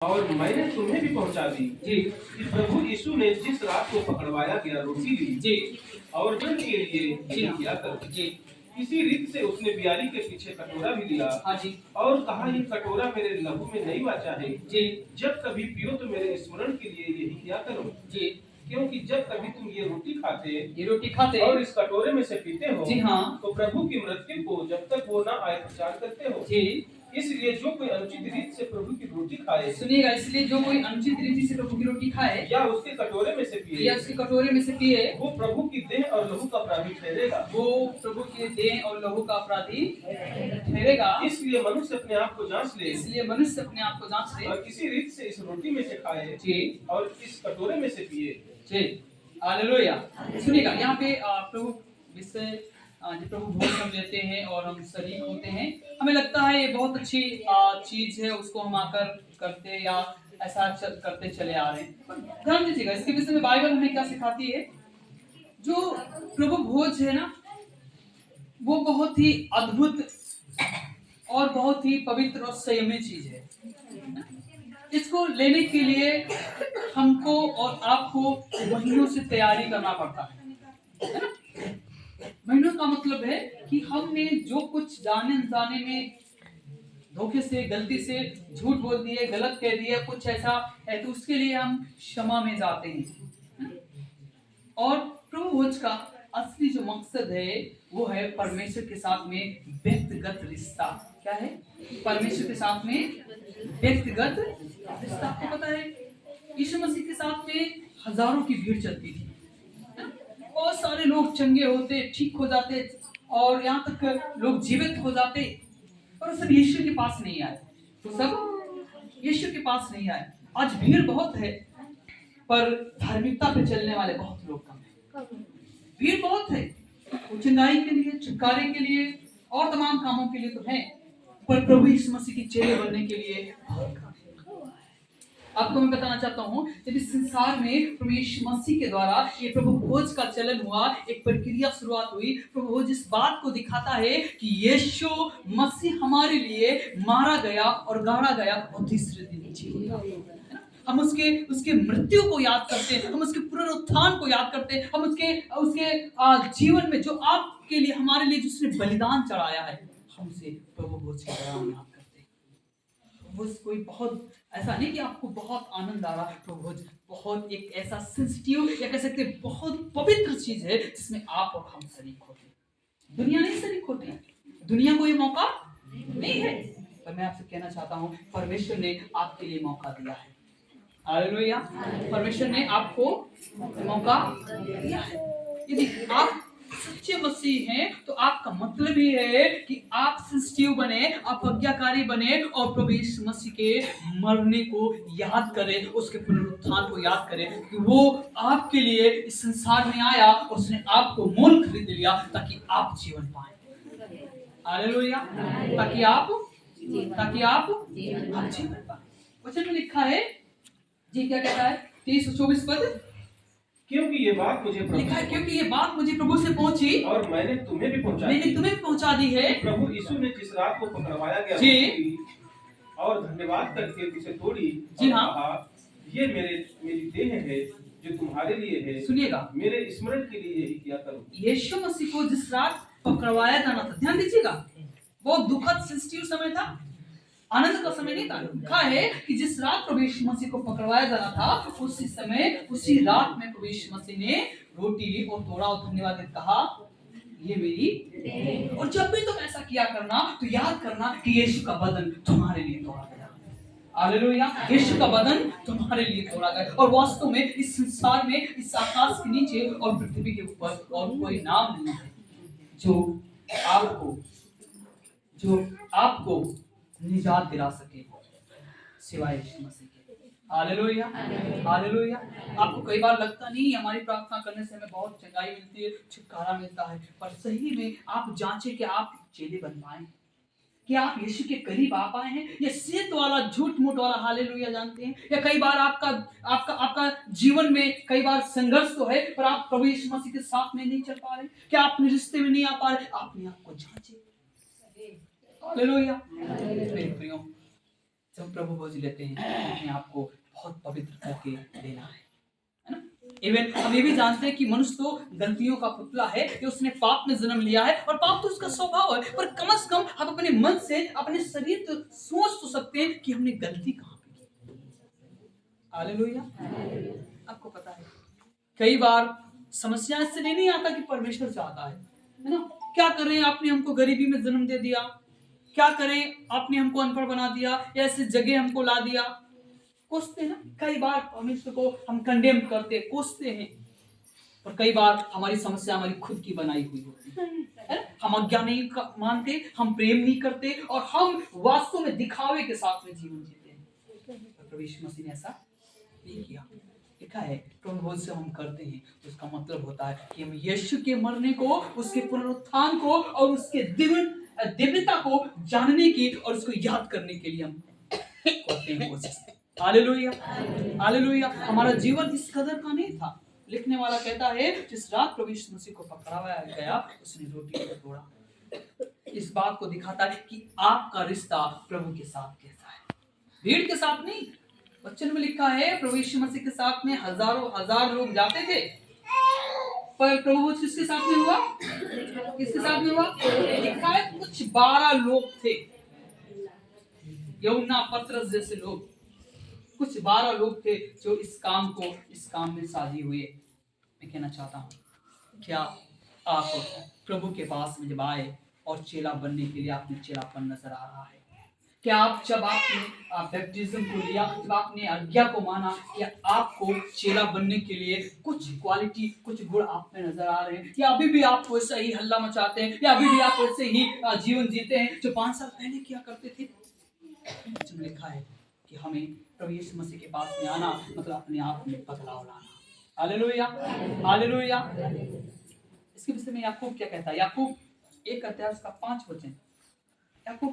और मैंने तुम्हें भी पहुंचा दी जी कि प्रभु यीशु ने जिस रात को पकड़वाया गया रोटी ली जी और जन के लिए जी हाँ। किया कर जी इसी रीत से उसने बियारी के पीछे कटोरा भी लिया हाँ जी और कहा, ये कटोरा मेरे लहू में नई वाचा है। जी जब कभी पियो तो मेरे स्मरण के लिए यही किया करो। जी क्योंकि जब कभी तुम ये रोटी खाते और और इस कटोरे में से पीते हो जी हाँ तो प्रभु की मृत्यु को जब तक वो ना आए प्रचार करते हो। जी इसलिए जो कोई अनुचित रीत से प्रभु की रोटी खाए सुनिएगा, इसलिए जो कोई अनुचित रीति से प्रभु की रोटी खाए या उसके कटोरे में से या पिए उसके कटोरे में से पिए, वो प्रभु की देह और लहू का अपराधी ठहरेगा। वो प्रभु के देह और लहू का अपराधी ठहरेगा। इसलिए मनुष्य अपने आप को जांच ले इसलिए मनुष्य अपने आप को जांच ले और किसी रीत से इस रोटी में से खाए जी और इस कटोरे में से पिए। जी हालेलुया। सुनिएगा, यहाँ पे प्रभु विषय जब प्रभु भोज हम लेते हैं और हम शरीक होते हैं, हमें लगता है ये बहुत अच्छी चीज है, उसको हम आकर करते या ऐसा करते चले आ रहे हैं। ध्यान दीजिएगा, इसके विषय में बाइबल हमें क्या सिखाती है। जो प्रभु भोज है ना, वो बहुत ही अद्भुत और बहुत ही पवित्र और संयमी चीज है। इसको लेने के लिए हमको और आपको महीनों से तैयारी करना पड़ता है ना? महीनों का मतलब है कि हमने जो कुछ जाने अनजाने में धोखे से, गलती से झूठ बोल दिए, गलत कह दिए, कुछ ऐसा है, तो उसके लिए हम क्षमा में जाते हैं। और प्रभु भोज का असली जो मकसद है वो है परमेश्वर के साथ में व्यक्तिगत रिश्ता। क्या है? परमेश्वर के साथ में व्यक्तिगत रिश्ता। आपको पता है यीशु मसीह के साथ में हजारों की भीड़ चलती थी, बहुत सारे लोग चंगे होते, ठीक हो जाते और यहाँ तक लोग जीवित हो जाते, और सब यीशु के पास नहीं आए। तो सब यीशु के पास नहीं आए। आज भीड़ बहुत है पर धार्मिकता पे चलने वाले बहुत लोग कम हैं। भीड़ बहुत है, चंगाई के लिए, छुटकारे के लिए और तमाम कामों के लिए तो है, पर प्रभु यीशु मसीह के चेले बनने के लिए बहुत कम है। आपको मैं बताना चाहता हूँ, जब इस संसार में प्रभु यीशु मसीह के द्वारा ये प्रभु भोज का चलन हुआ, एक प्रक्रिया शुरुआत हुई। प्रभु भोज इस बात को दिखाता है कि यीशु मसीह हमारे लिए मारा गया और गाड़ा गया और तीसरे दिन जी उठा। हम उसके मृत्यु को याद करते हैं, हम उसके पुनरुत्थान को याद करते हैं, हम उसके जीवन में जो आपके लिए, हमारे लिए जिसने बलिदान चढ़ाया है, हम उसे प्रभु भोज के दौरान याद करते हैं। भोज कोई बहुत ऐसा नहीं कि आपको बहुत आनंद आ रहा है, प्रभु भोज बहुत एक ऐसा सेंसिटिव या कह सकते हैं बहुत पवित्र चीज है जिसमें आप और हम शरीक होते हैं। दुनिया नहीं शरीक होती, दुनिया को ये मौका नहीं है, पर मैं आपसे कहना चाहता हूँ परमेश्वर ने आपके लिए मौका दिया है। हालेलुया। परमेश्वर ने आपको मौका दिया है। यदि आप सच्चे मसीह हैं तो आपका मतलब ये है कि आप सेंसिटिव बने, आप आज्ञाकारी बने और प्रभु यीशु मसीह के मरने को याद करें, उसके पुनरुत्थान को याद करें कि वो आपके लिए इस संसार में आया, उसने आपको मोल खरीद लिया ताकि आप जीवन पाएं। हालेलुया। ताकि आप जीवन पाएं। वचन में लिखा है जी, क्या कहता है 23 और 24 पद, क्योंकि ये बात मुझे लिखा है क्योंकि ये बात मुझे प्रभु से पहुंची और मैंने तुम्हें भी पहुंचा दी है। प्रभु यीशु ने जिस रात को पकड़वाया गया जी और धन्यवाद करके उसे तोड़ी जी और हाँ, कहा, ये मेरी देह है जो तुम्हारे लिए है, सुनिएगा, मेरे स्मरण के लिए यही किया करो। यीशु मसीह को जिस रात पकड़वाया जाना था, ध्यान दीजिएगा, बहुत दुखद सेंसिटिव समय था, आनंद का समय नहीं था। लिखा है कि जिस रात प्रभु यीशु मसीह को पकड़वाया जाना था, उसी समय उसी रात में प्रभु यीशु मसीह ने रोटी ली और तोड़ा और धन्यवाद देकर कहा, ये मेरी। और जब भी तुम ऐसा किया करना तो याद करना कि यीशु का बदन तुम्हारे लिए तोड़ा गया। हालेलुया। यीशु का बदन तुम्हारे लिए तोड़ा गया। और वास्तव में इस संसार में, इस आकाश के नीचे और पृथ्वी के ऊपर और कोई नाम नहीं है जो आपको निजात दिला सके सिवाय यीशु मसीह के। हालेलुया। हालेलुया। आपको कई बार लगता नहीं हमारी प्रार्थना करने से हमें बहुत चंगाई मिलती है, छुटकारा मिलता है, पर सही में आप जांचें कि आप चेले बन पाए, कि आप यीशु के करीब आ पाए हैं, या सेत वाला झूठ मूठ वाला हालेलुया जानते हैं, या कई बार आपका जीवन में कई बार संघर्ष तो है पर आप प्रभु यीशु मसीह के साथ में नहीं चल पा रहे, क्या आप अपने रिश्ते में नहीं आ पा रहे, अपने आप को जांचें। हालेलुया। मेरे प्रियो, जब प्रभु भोज लेते हैं तो अपने आप को बहुत पवित्र करके लेना है ना। इवन हम ये भी जानते हैं कि मनुष्य तो गलतियों का पुतला है कि उसने पाप में जन्म लिया है और पाप तो उसका स्वभाव है, पर कम से कम आप अपने मन से अपने शरीर तो सोच तो सकते हैं कि हमने गलती कहाँ पे की। हालेलुया। आपको पता है कई बार समस्या इससे नहीं आता कि परमेश्वर चाहता है ना। क्या करें, आपने हमको गरीबी में जन्म दे दिया, क्या करें आपने हमको अनपढ़ बना दिया, या ऐसी जगह हमको ला दिया। कोसते हैं ना, कई बार परमेश्वर को हम कंडेम करते कोसते हैं। और कई बार हमारी समस्या हमारी खुद की बनाई हुई होती है। हम आज्ञा नहीं मानते, हम प्रेम नहीं करते और हम वास्तव में दिखावे के साथ में जीवन जीते हैं। प्रभु यीशु मसीह ने ऐसा नहीं किया। लिखा है प्रभु भोज से हम करते हैं, उसका मतलब होता है कि हम यीशु के मरने को, उसके पुनरुत्थान को और उसके दिव्यता को जानने की और उसको याद करने के लिए हम करते हैं कोशिश। Hallelujah, hallelujah. हमारा जीवन इस कदर का नहीं था। लिखने वाला कहता है जिस रात प्रभु यीशु मसीह को पकड़ाया गया उसने रोटी को तोड़ा। इस बात को दिखाता है कि आपका रिश्ता प्रभु के साथ कैसा है, भीड़ के साथ नहीं। वचन में लिखा है प्रभु यीशु मसीह के साथ में हजारों हजार लोग जाते थे, पर प्रभु किसके साथ में हुआ, किसके साथ में हुआ? लिखा है कुछ 12 लोग थे, यूहन्ना पतरस जैसे लोग, कुछ 12 लोग थे जो इस काम में साझी हुए। मैं कहना चाहता हूँ, क्या आप प्रभु के पास में जब आए और चेला बनने के लिए आपने चेलापन नजर आ रहा है? क्या आप जब आपने बैप्टिज्म को लिया, जब आपने आज्ञा को माना, क्या आपको चेला बनने के लिए कुछ क्वालिटी, कुछ गुण आप में नजर आ रहे हैं, या अभी भी आप वैसा ही हल्ला मचाते हैं, या अभी भी आप वैसे ही जीवन जीते हैं जो 5 साल पहले किया करते थे? जिसमें लिखा है कि हमें प्रभु यीशु मसीह के पास में आना मतलब अपने आप में बदलाव लाना। Hallelujah, hallelujah. इसके विषय में याकूब क्या कहता है? याकूब 1 अध्याय का 5 वचन, याकूब